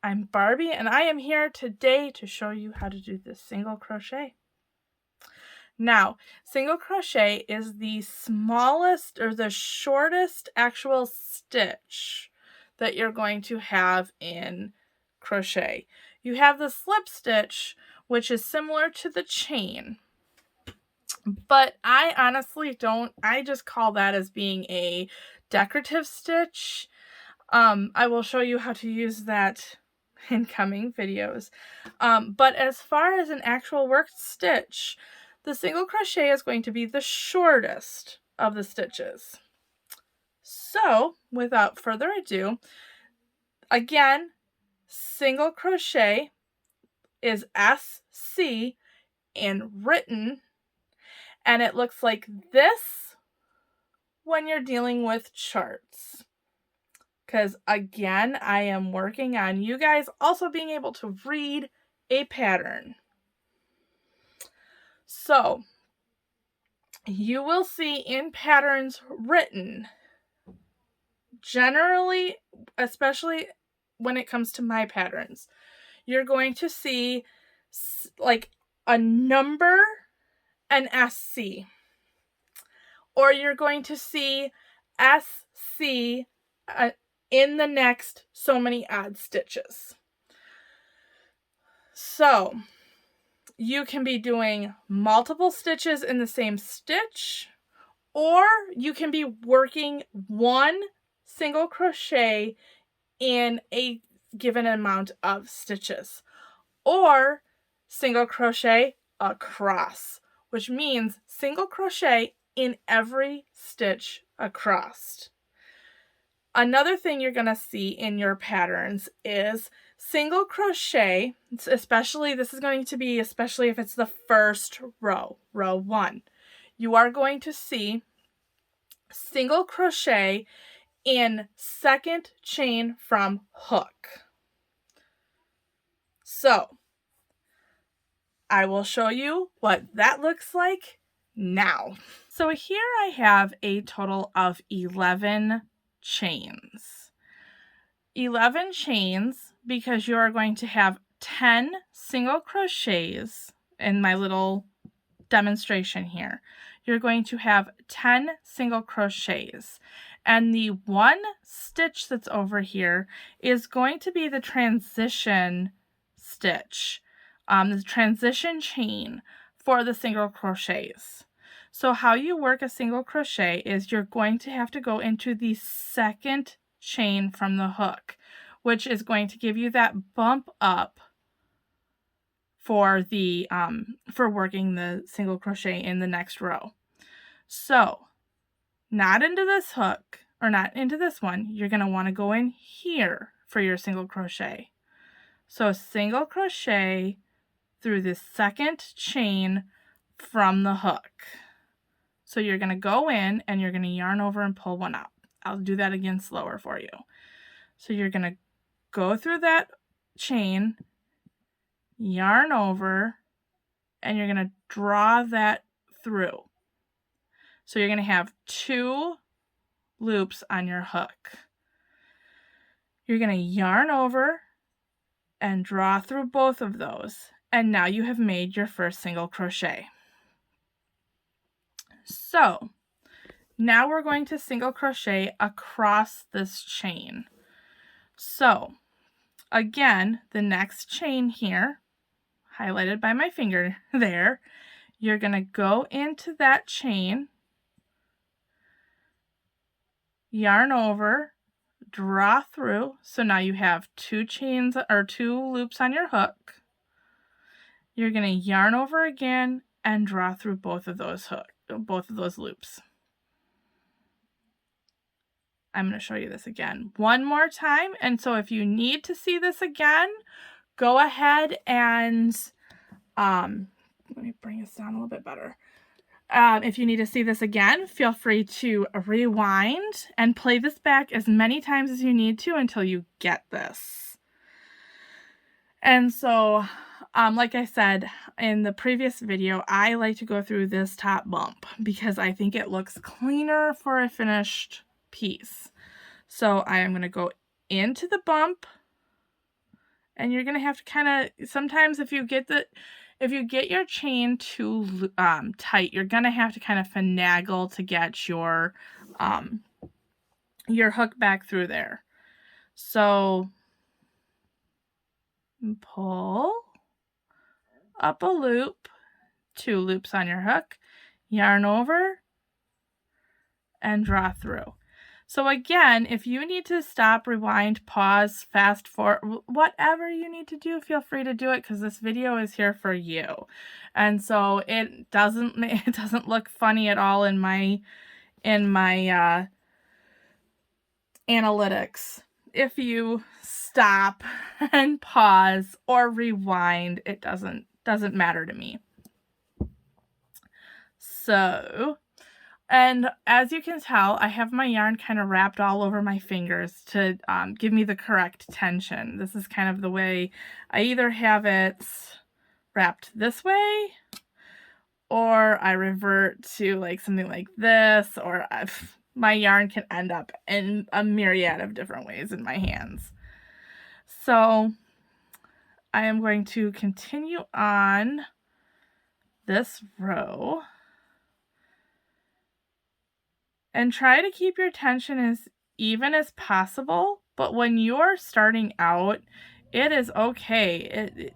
I'm Barbie, and I am here today to show you how to do this single crochet. Now, single crochet is the smallest or the shortest actual stitch that you're going to have in crochet. You have the slip stitch, which is similar to the chain, but I honestly don't, I just call that as being a decorative stitch. I will show you how to use that in coming videos. But as far as an actual worked stitch, the single crochet is going to be the shortest of the stitches. So without further ado, again, single crochet is SC and written, and it looks like this when you're dealing with charts. Because again, I am working on you guys also being able to read a pattern. So you will see in patterns written, generally, especially when it comes to my patterns, you're going to see like a number and SC, or you're going to see SC in the next so many odd stitches. So you can be doing multiple stitches in the same stitch, or you can be working one single crochet in a given amount of stitches, or single crochet across, which means single crochet in every stitch across. Another thing you're going to see in your patterns is single crochet, especially this is going to be, especially if it's the first row, row 1. You are going to see single crochet in second chain from hook. So I will show you what that looks like now. So here I have a total of 11 chains. 11 chains because you are going to have 10 single crochets in my little demonstration here. You're going to have 10 single crochets, and the one stitch that's over here is going to be the transition stitch, the transition chain for the single crochets. So how you work a single crochet is you're going to have to go into the second chain from the hook, which is going to give you that bump up for the for working the single crochet in the next row. So not into this hook, or not into this one, you're going to want to go in here for your single crochet. So single crochet through the second chain from the hook. So you're going to go in and you're going to yarn over and pull one up. I'll do that again slower for you. So you're going to go through that chain, yarn over, and you're going to draw that through. So you're going to have 2 loops on your hook. You're going to yarn over and draw through both of those, and now you have made your first single crochet. So now we're going to single crochet across this chain. So again, the next chain here, highlighted by my finger there, you're going to go into that chain, yarn over, draw through. So now you have 2 chains or 2 loops on your hook. You're going to yarn over again and draw through both of those loops. I'm going to show you this again one more time. And so if you need to see this again, go ahead and let me bring this down a little bit better. If you need to see this again, feel free to rewind and play this back as many times as you need to until you get this. And so, like I said in the previous video, I like to go through this top bump because I think it looks cleaner for a finished piece. So I am going to go into the bump And you're gonna have to kind of, sometimes if you get your chain too tight, you're gonna have to kind of finagle to get your hook back through there. So pull up a loop, 2 loops on your hook, yarn over, and draw through. So again, if you need to stop, rewind, pause, fast forward, whatever you need to do, feel free to do it, because this video is here for you. And so it doesn't look funny at all in my analytics. If you stop and pause or rewind, it doesn't matter to me. So, and as you can tell, I have my yarn kind of wrapped all over my fingers to give me the correct tension. This is kind of the way I either have it wrapped this way, or I revert to like something like this, or my yarn can end up in a myriad of different ways in my hands. So I am going to continue on this row and try to keep your tension as even as possible. But when you're starting out, it is okay.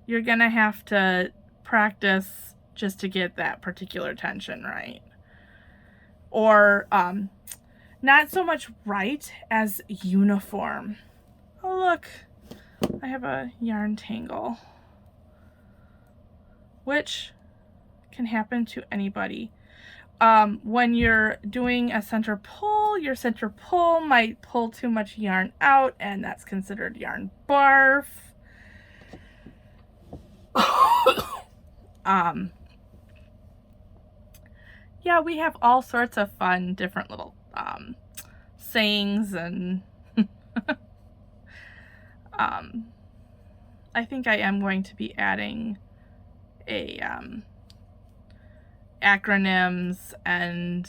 You're gonna have to practice just to get that particular tension right. Or not so much right as uniform. Oh look, I have a yarn tangle, which can happen to anybody. When you're doing a center pull, your center pull might pull too much yarn out, and that's considered yarn barf. Yeah, we have all sorts of fun, different little sayings, and I think I am going to be adding a acronyms and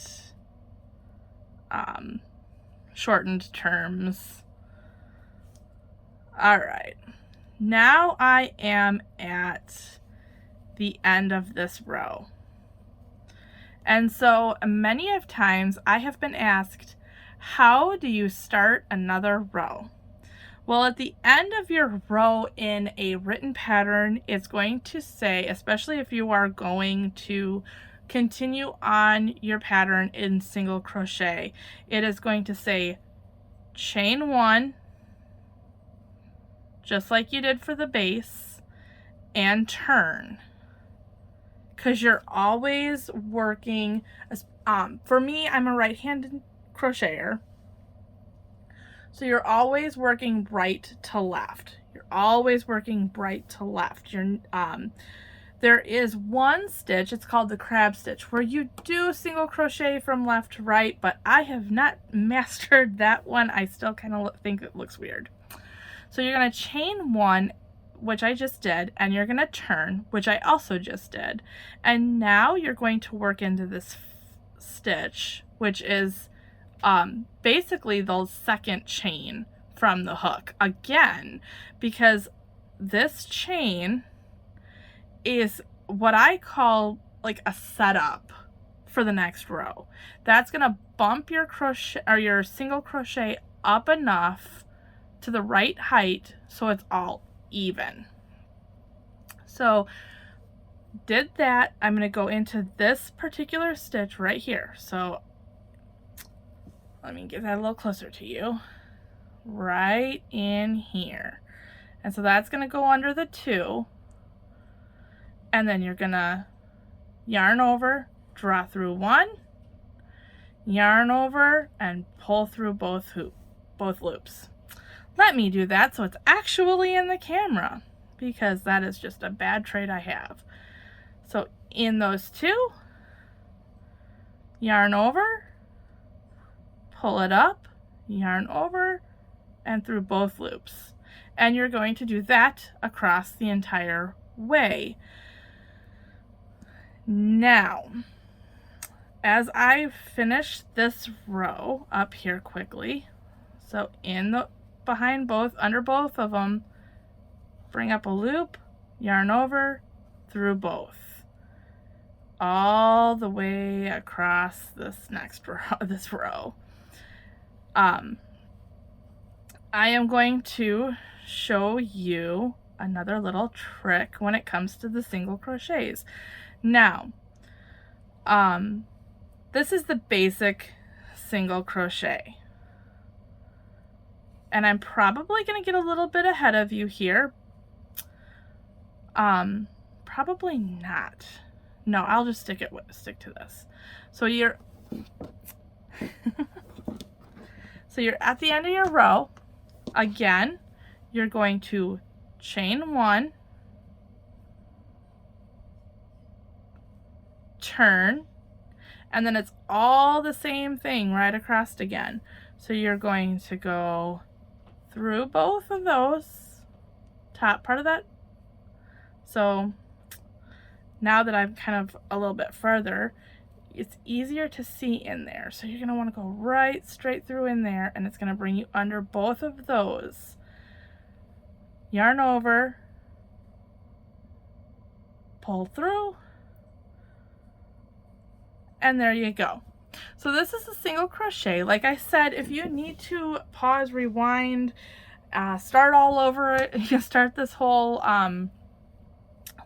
shortened terms. All right, now I am at the end of this row. And so many of times I have been asked, how do you start another row? Well, at the end of your row in a written pattern, it's going to say, especially if you are going to continue on your pattern in single crochet, it is going to say chain 1, just like you did for the base, and turn. Because you're always working, for me, I'm a right-handed crocheter, so you're always working right to left. You're always working right to left. There is one stitch, it's called the crab stitch, where you do single crochet from left to right, but I have not mastered that one. I still kind of think it looks weird. So you're going to chain 1, which I just did, and you're going to turn, which I also just did. And now you're going to work into this stitch, which is basically the second chain from the hook again, because this chain is what I call like a setup for the next row. That's going to bump your crochet or your single crochet up enough to the right height so it's all even. So did that, I'm going to go into this particular stitch right here. So let me get that a little closer to you. Right in here. And so that's going to go under the 2. And then you're going to yarn over, draw through 1, yarn over, and pull through both loops. Let me do that so it's actually in the camera, because that is just a bad trait I have. So in those 2, yarn over, pull it up, yarn over, and through both loops. And you're going to do that across the entire way. Now, as I finish this row up here quickly, so in the behind both, under both of them, bring up a loop, yarn over, through both, all the way across this next row, this row. I am going to show you another little trick when it comes to the single crochets. Now, this is the basic single crochet. And I'm probably going to get a little bit ahead of you here. Probably not. No, I'll just stick to this. So you're so you're at the end of your row. Again, you're going to chain 1, turn, and then it's all the same thing right across again. So you're going to go through both of those, top part of that. So now that I'm kind of a little bit further, it's easier to see in there. So you're going to want to go right straight through in there, and it's going to bring you under both of those. Yarn over, pull through, and there you go. So this is a single crochet. Like I said, if you need to pause, rewind, start all over, you start this whole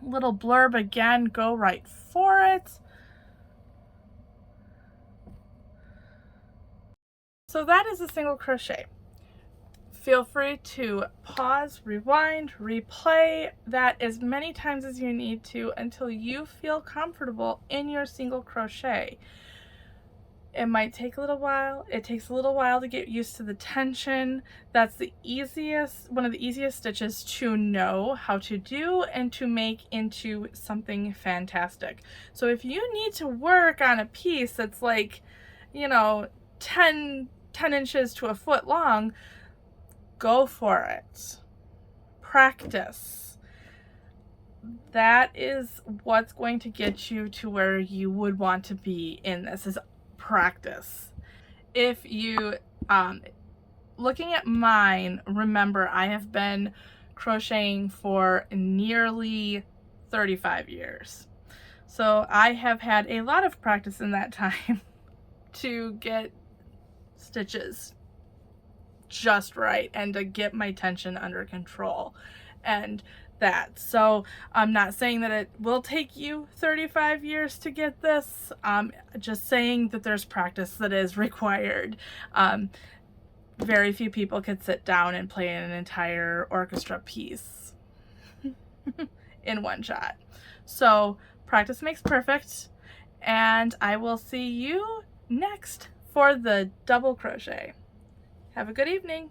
little blurb again, go right for it. So that is a single crochet. Feel free to pause, rewind, replay that as many times as you need to until you feel comfortable in your single crochet. It might take a little while. It takes a little while to get used to the tension. That's the easiest, one of the easiest stitches to know how to do and to make into something fantastic. So if you need to work on a piece that's like, you know, 10 inches to a foot long, go for it. Practice. That is what's going to get you to where you would want to be in this, is practice. If you looking at mine, remember I have been crocheting for nearly 35 years. So I have had a lot of practice in that time to get stitches just right and to get my tension under control and that. So I'm not saying that it will take you 35 years to get this. Just saying that there's practice that is required. Very few people could sit down and play an entire orchestra piece in one shot. So practice makes perfect, and I will see you next for the double crochet. Have a good evening.